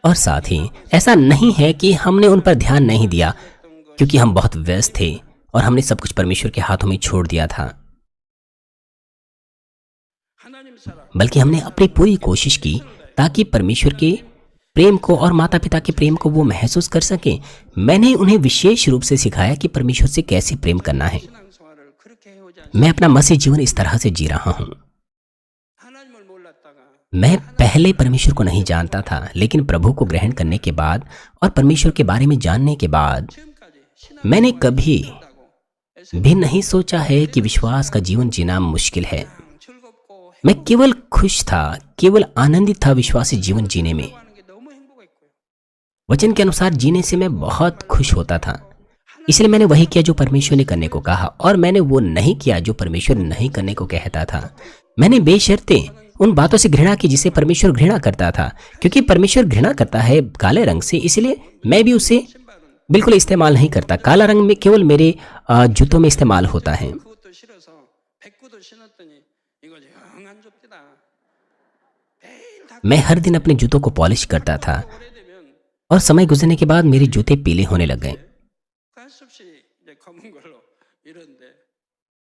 Speaker 2: और साथ ही ऐसा नहीं है कि हमने उन पर ध्यान नहीं दिया, क्योंकि हम बहुत व्यस्त थे और हमने सब कुछ परमेश्वर के हाथों में छोड़ दिया था। बल्कि हमने अपनी पूरी कोशिश की ताकि परमेश्वर के प्रेम को और माता पिता के प्रेम को वो महसूस कर सके। मैंने उन्हें विशेष रूप से सिखाया कि परमेश्वर से कैसे प्रेम करना है। मैं अपना मसीह जीवन इस तरह से जी रहा हूँ। मैं पहले परमेश्वर को नहीं जानता था, लेकिन प्रभु को ग्रहण करने के बाद और परमेश्वर के बारे में जानने के बाद मैंने कभी भी नहीं सोचा है कि विश्वास का जीवन जीना मुश्किल है। मैं केवल खुश था, केवल आनंदित था विश्वासी जीवन जीने में। वचन के अनुसार जीने से मैं बहुत खुश होता था। इसलिए मैंने वही किया जो परमेश्वर ने करने को कहा, और मैंने वो नहीं किया जो परमेश्वर नहीं करने को कहता था। मैंने बेशर्ते उन बातों से घृणा की जिसे परमेश्वर घृणा करता था, क्योंकि परमेश्वर घृणा करता है काले रंग से, इसलिए मैं भी उसे बिल्कुल इस्तेमाल नहीं करता। काला रंग में केवल मेरे जूतों में इस्तेमाल होता है। मैं हर दिन अपने जूतों को पॉलिश करता था और समय गुजरने के बाद मेरे जूते पीले होने लग गए।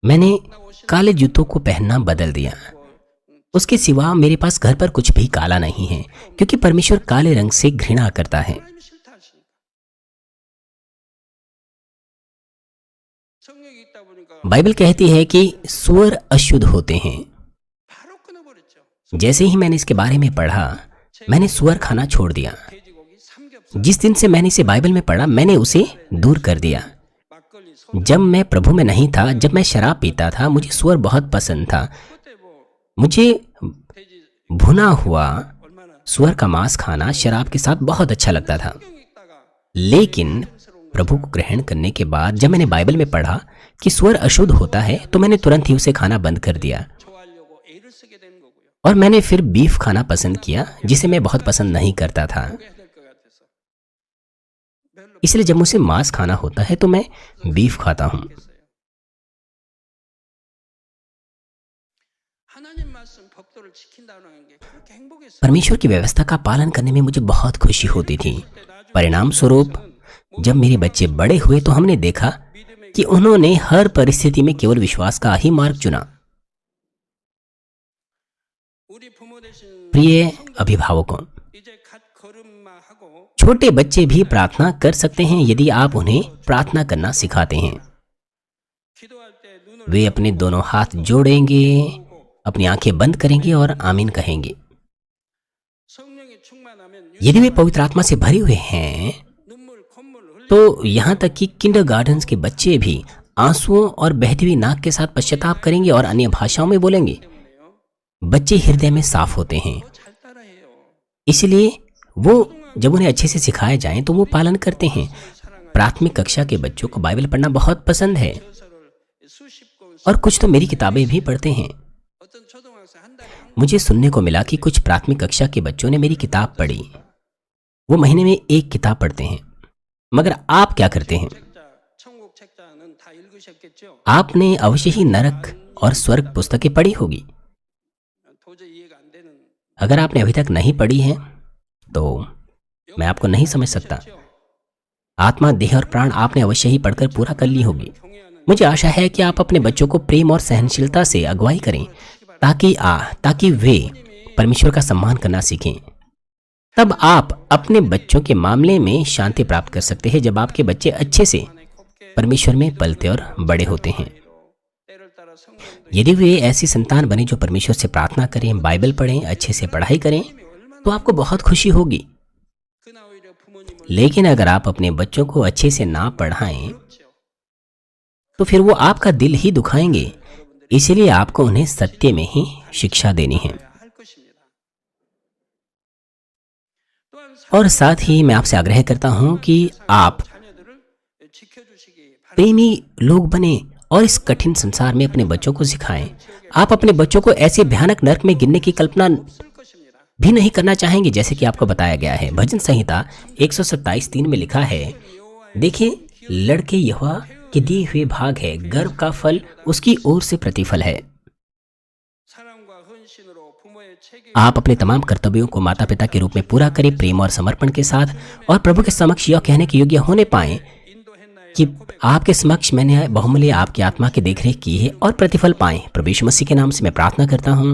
Speaker 2: मैंने काले जूतों को पहनना बदल दिया। उसके सिवा मेरे पास घर पर कुछ भी काला नहीं है, क्योंकि परमेश्वर काले रंग से घृणा करता है। बाइबल कहती है कि सुअर अशुद्ध होते हैं। जैसे ही मैंने इसके बारे में पढ़ा, मैंने सुअर खाना छोड़ दिया। जिस दिन से मैंने इसे बाइबल में पढ़ा, मैंने उसे दूर कर दिया। जब मैं प्रभु में नहीं था, जब मैं शराब पीता था, मुझे सुअर बहुत पसंद था। मुझे भुना हुआ सुअर का मांस खाना शराब के साथ बहुत अच्छा लगता था। लेकिन प्रभु को ग्रहण करने के बाद जब मैंने बाइबल में पढ़ा कि सुअर अशुद्ध होता है, तो मैंने तुरंत ही उसे खाना बंद कर दिया और मैंने फिर बीफ खाना पसंद किया, जिसे मैं बहुत पसंद नहीं करता था। इसलिए जब मुझे मांस खाना होता है तो मैं बीफ खाता हूं। परमेश्वर की व्यवस्था का पालन करने में मुझे बहुत खुशी होती थी। परिणाम स्वरूप जब मेरे बच्चे बड़े हुए तो हमने देखा कि उन्होंने हर परिस्थिति में केवल विश्वास का ही मार्ग चुना। प्रिय अभिभावकों, छोटे बच्चे भी प्रार्थना कर सकते हैं यदि आप उन्हें प्रार्थना करना सिखाते हैं। वे अपने दोनों हाथ जोड़ेंगे, अपनी आंखें बंद करेंगे और आमीन कहेंगे। यदि वे पवित्र आत्मा से भरे हुए हैं तो यहां तक कि किंडरगार्टन्स के बच्चे भी आंसुओं और बहती हुई नाक के साथ पश्चाताप करेंगे और अन्य भाषाओं में बोलेंगे। बच्चे हृदय में साफ होते हैं, इसलिए वो जब उन्हें अच्छे से सिखाए जाएं तो वो पालन करते हैं। प्राथमिक कक्षा के बच्चों को बाइबल पढ़ना बहुत पसंद है और कुछ तो मेरी किताबें भी पढ़ते हैं। मुझे सुनने को मिला कि कुछ प्राथमिक कक्षा के बच्चों ने मेरी किताब पढ़ी। वो महीने में एक किताब पढ़ते हैं। मगर आप क्या करते हैं? आपने अवश्य ही नरक और स्वर्ग पुस्तकें पढ़ी होगी। अगर आपने अभी तक नहीं पढ़ी है तो मैं आपको नहीं समझ सकता। आत्मा, देह और प्राण आपने अवश्य ही पढ़कर पूरा कर ली होगी। मुझे आशा है कि आप अपने बच्चों को प्रेम और सहनशीलता से अगुवाई करें ताकि वे परमेश्वर का सम्मान करना सीखें। तब आप अपने बच्चों के मामले में शांति प्राप्त कर सकते हैं जब आपके बच्चे अच्छे से परमेश्वर में पलते और बड़े होते हैं। यदि वे ऐसी संतान बने जो परमेश्वर से प्रार्थना करें, बाइबल पढ़ें, अच्छे से पढ़ाई करें, तो आपको बहुत खुशी होगी। लेकिन अगर आप अपने बच्चों को अच्छे से ना पढ़ाएं तो फिर वो आपका दिल ही दुखाएंगे। इसलिए आपको उन्हें सत्य में ही शिक्षा देनी है। और साथ ही मैं आपसे आग्रह करता हूं कि आप प्रेमी लोग बने और इस कठिन संसार में अपने बच्चों को सिखाएं। आप अपने बच्चों को ऐसे भयानक नरक में गिरने की कल्पना भी नहीं करना चाहेंगे जैसे कि आपको बताया गया है। भजन संहिता 127:3 में लिखा है, देखिए लड़के यहोवा के दिए हुए भाग है, गर्भ का फल उसकी ओर से प्रतिफल है। आप अपने तमाम कर्तव्यों को माता पिता के रूप में पूरा करें, प्रेम और समर्पण के साथ, और प्रभु के समक्ष यह कहने के योग्य होने पाएं कि आपके समक्ष मैंने बहुमूल्य आपकी आत्मा की देखरेख की है, और प्रतिफल पाएं। प्रभु यीशु मसीह के नाम से मैं प्रार्थना करता हूँ।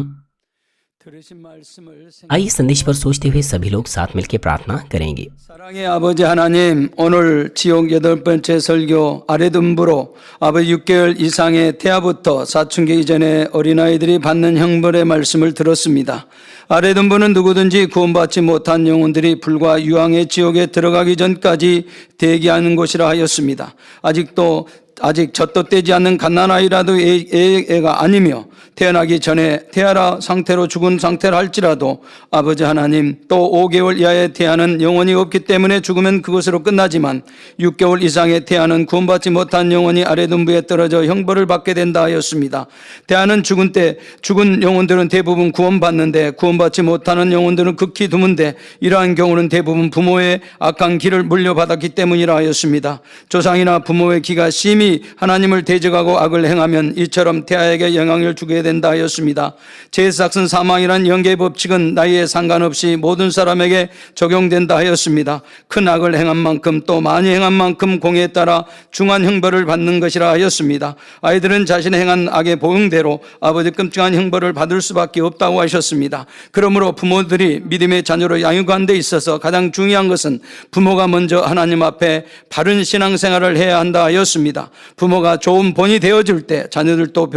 Speaker 2: आइए संदेश पर सोचते हुए सभी लोग साथ मिलकर प्रार्थना करेंगे।
Speaker 3: 사랑의 아버지 하나님, 오늘 지옥 8번째 설교 아래등부로 아버지 6개월 이상의 태아부터 사춘기 이전의 어린아이들이 받는 형벌의 말씀을 들었습니다. 아래등부는 누구든지 구원받지 못한 영혼들이 불과 유황의 지옥에 들어가기 전까지 대기하는 곳이라 하였습니다. 아직 젖도떼지 않는 갓난아이라도 애가 아니며 태어나기 전에 태아라 상태로 죽은 상태라 할지라도 아버지 하나님, 또 5개월 이하의 태아는 영혼이 없기 때문에 죽으면 그것으로 끝나지만 6개월 이상의 태아는 구원받지 못한 영혼이 아래등부에 떨어져 형벌을 받게 된다 하였습니다. 태아는 죽은 때 죽은 영혼들은 대부분 구원받는데 구원받지 못하는 영혼들은 극히 드문데 이러한 경우는 대부분 부모의 악한 길을 물려받았기 때문이라 하였습니다. 조상이나 부모의 기가 심히 하나님을 대적하고 악을 행하면 이처럼 태아에게 영향을 주게 된다 하였습니다. 제사삭슨 사망이란 연계의 법칙은 나이에 상관없이 모든 사람에게 적용된다 하였습니다. 큰 악을 행한 만큼 또 많이 행한 만큼 공에 따라 중한 형벌을 받는 것이라 하였습니다. 아이들은 자신의 행한 악의 보응대로 아버지 끔찍한 형벌을 받을 수밖에 없다고 하셨습니다. 그러므로 부모들이 믿음의 자녀로 양육하는 데 있어서 가장 중요한 것은 부모가 먼저 하나님 앞에 바른 신앙생활을 해야 한다 하였습니다. 부모가 좋은 본이 되어줄 때 자녀들도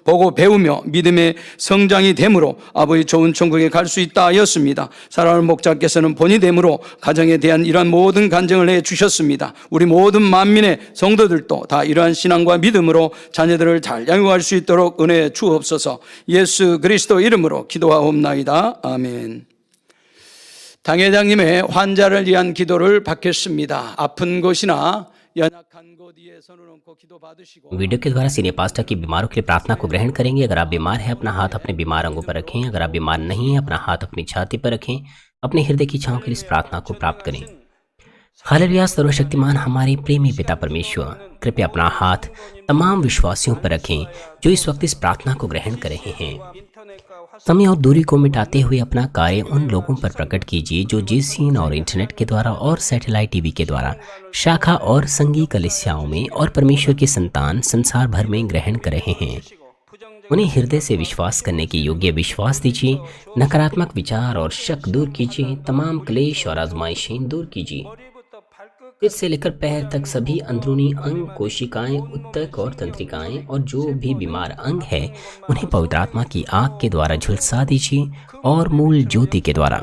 Speaker 3: 보고 배우며 믿음의 성장이 되므로 아버지 좋은 천국에 갈 수 있다 하였습니다. 사랑하는 목자께서는 본이 되므로 가정에 대한 이러한 모든 간증을 해 주셨습니다. 우리 모든 만민의 성도들도 다 이러한 신앙과 믿음으로 자녀들을 잘 양육할 수 있도록 은혜 주옵소서. 예수 그리스도 이름으로 기도하옵나이다. 아멘. 당회장님의 환자를 위한 기도를 받겠습니다. 아픈 곳이나 연약한 곳 위에 손을 얹고 기도 받으시고
Speaker 2: वीडियो के द्वारा सीनियर पास्टर की बीमारों के लिए प्रार्थना को ग्रहण करेंगे। अगर आप बीमार हैं, अपना हाथ अपने बीमार अंगों पर रखें। अगर आप बीमार नहीं हैं, अपना हाथ अपनी छाती पर रखें। अपने हृदय की इच्छाओं के लिए इस प्रार्थना को प्राप्त करें। हालेलुया। सर्वशक्तिमान हमारे प्रेमी पिता परमेश्वर, कृपया अपना हाथ तमाम विश्वासियों पर रखें जो इस वक्त इस प्रार्थना को ग्रहण कर रहे हैं। समय और दूरी को मिटाते हुए अपना कार्य उन लोगों पर प्रकट कीजिए जो जीसीन और इंटरनेट के द्वारा और सैटेलाइट टीवी के द्वारा शाखा और संघी कलीसियाओं में और परमेश्वर की संतान संसार भर में ग्रहण कर रहे हैं। उन्हें हृदय से विश्वास करने की योग्य विश्वास दीजिए। नकारात्मक विचार और शक दूर कीजिए। तमाम क्लेश और आजमाइशें दूर कीजिए। सिर से लेकर पैर तक सभी अंदरूनी अंग, कोशिकाएं, उत्तक और तंत्रिकाएं और जो भी बीमार अंग है उन्हें पवित्र आत्मा की आग के द्वारा झुलसा दीजिए और मूल ज्योति के द्वारा।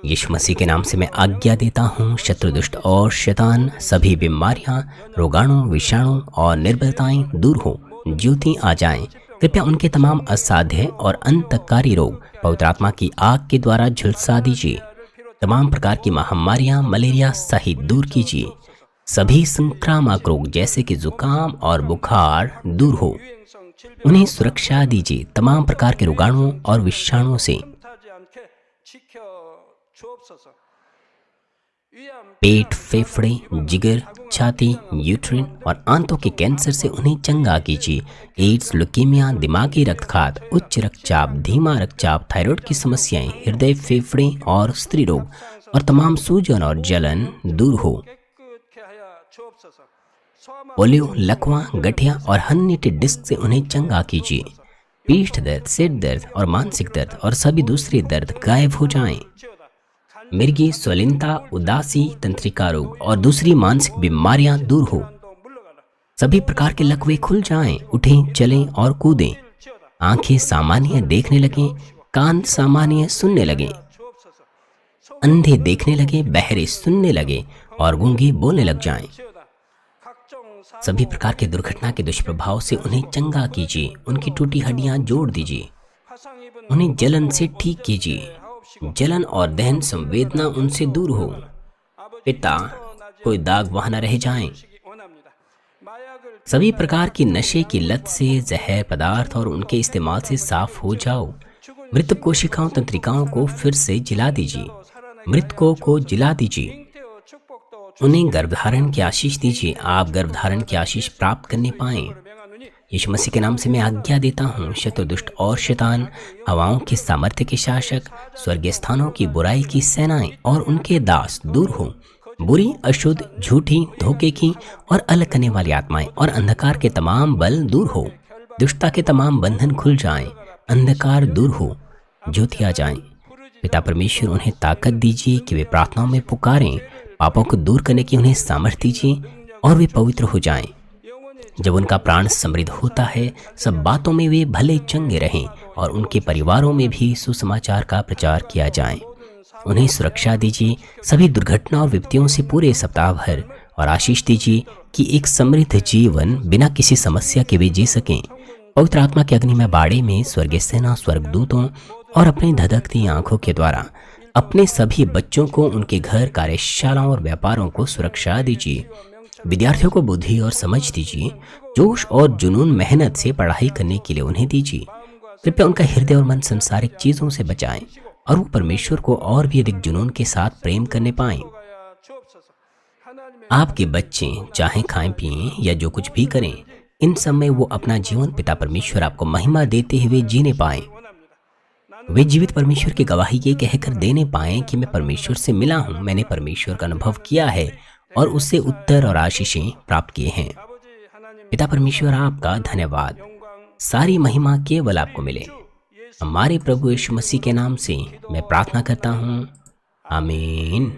Speaker 2: यीशु मसीह के नाम से मैं आज्ञा देता हूँ, शत्रु, दुष्ट और शैतान, सभी बीमारियां, रोगाणु, विषाणु और निर्बलताएं दूर हो, ज्योति आ जाएं। कृपया उनके तमाम असाध्य और अंतकारी रोग पवित्र आत्मा की आग के द्वारा झुलसा दीजिए। तमाम प्रकार की महामारियां, मलेरिया सहित दूर कीजिए। सभी संक्रामक रोग जैसे कि जुकाम और बुखार दूर हो, उन्हें सुरक्षा दीजिए तमाम प्रकार के रोगाणुओं और विषाणुओं से। पेट, फेफड़े, जिगर, छाती, यूट्रिन और आंतों के कैंसर से उन्हें चंगा कीजिए। एड्स, लुकेमिया, दिमागी रक्तघात, उच्च रक्तचाप, धीमा रक्तचाप, थायराइड की समस्याएं, हृदय, फेफड़े और स्त्री रोग और तमाम सूजन और जलन दूर हो। पोलियो, लकवा, गठिया और हर्निएटेड डिस्क से उन्हें चंगा कीजिए। पीठ दर्द, सिर दर्द और मानसिक दर्द और सभी दूसरे दर्द गायब हो जाएं। मिर्गी, स्वलीनता, उदासी, तंत्रिका रोग और दूसरी मानसिक बीमारियां दूर हो। सभी प्रकार के लकवे खुल जाएं, उठें, चलें और कूदें। आंखें सामान्य देखने लगें, कान सामान्य सुनने लगें, अंधे देखने लगे, बहरे सुनने लगे और गूंगे बोलने लग जाएं। सभी प्रकार के दुर्घटना के दुष्प्रभाव से उन्हें चंगा कीजिए। उनकी टूटी हड्डियां जोड़ दीजिए। उन्हें जलन से ठीक कीजिए। जलन और दहन संवेदना उनसे दूर हो। पिता, कोई दाग वहां न रह जाएं। सभी प्रकार की नशे की लत से, जहर पदार्थ और उनके इस्तेमाल से साफ हो जाओ। मृत कोशिकाओं, तंत्रिकाओं को फिर से जिला दीजिए। मृतकों को जिला दीजिए। उन्हें गर्भधारण की आशीष दीजिए। आप गर्भधारण की आशीष प्राप्त करने पाएं। यीशु मसीह के नाम से मैं आज्ञा देता हूँ, शत्रु, दुष्ट और शैतान, हवाओं के सामर्थ्य के शासक, स्वर्गीय स्थानों की बुराई की सेनाएं और उनके दास दूर हो। बुरी, अशुद्ध, झूठी, धोखे की और अलग करने वाली आत्माएं और अंधकार के तमाम बल दूर हो। दुष्टता के तमाम बंधन खुल जाएं, अंधकार दूर हो, ज्योति आ जाएं। पिता परमेश्वर, उन्हें ताकत दीजिए कि वे प्रार्थनाओं में पुकारें, पापों को दूर करने की उन्हें सामर्थ्य दीजिए और वे पवित्र हो जाएं। जब उनका प्राण समृद्ध होता है, सब बातों में वे भले चंगे रहें और उनके परिवारों में भी सुसमाचार का प्रचार किया जाए। उन्हें सुरक्षा दीजिए सभी दुर्घटना और विपत्तियों से पूरे सप्ताह भर, और आशीष दीजिए कि एक समृद्ध जीवन बिना किसी समस्या के वे जी सकें। पवित्र आत्मा के अग्निमय बाड़े में स्वर्गीय सेना, स्वर्गदूतों और अपनी धधकती आंखों के द्वारा अपने सभी बच्चों को, उनके घर, कार्यशालाओं और व्यापारों को सुरक्षा दीजिए। विद्यार्थियों को बुद्धि और समझ दीजिए। जोश और जुनून, मेहनत से पढ़ाई करने के लिए उन्हें दीजिए। कृपया उनका हृदय और मन संसारिक चीजों से बचाएं और वो परमेश्वर को और भी अधिक जुनून के साथ प्रेम करने पाएं। आपके बच्चे चाहे खाएं पिएं या जो कुछ भी करें, इन सब में वो अपना जीवन पिता परमेश्वर आपको महिमा देते हुए जीने पाएं। वे जीवित परमेश्वर की गवाही ये कहकर देने पाएं कि मैं परमेश्वर से मिला हूं, मैंने परमेश्वर का अनुभव किया है और उससे उत्तर और आशीषें प्राप्त किए हैं। पिता परमेश्वर, आपका धन्यवाद। सारी महिमा केवल आपको मिले। हमारे प्रभु यीशु मसीह के नाम से मैं प्रार्थना करता हूँ, आमीन।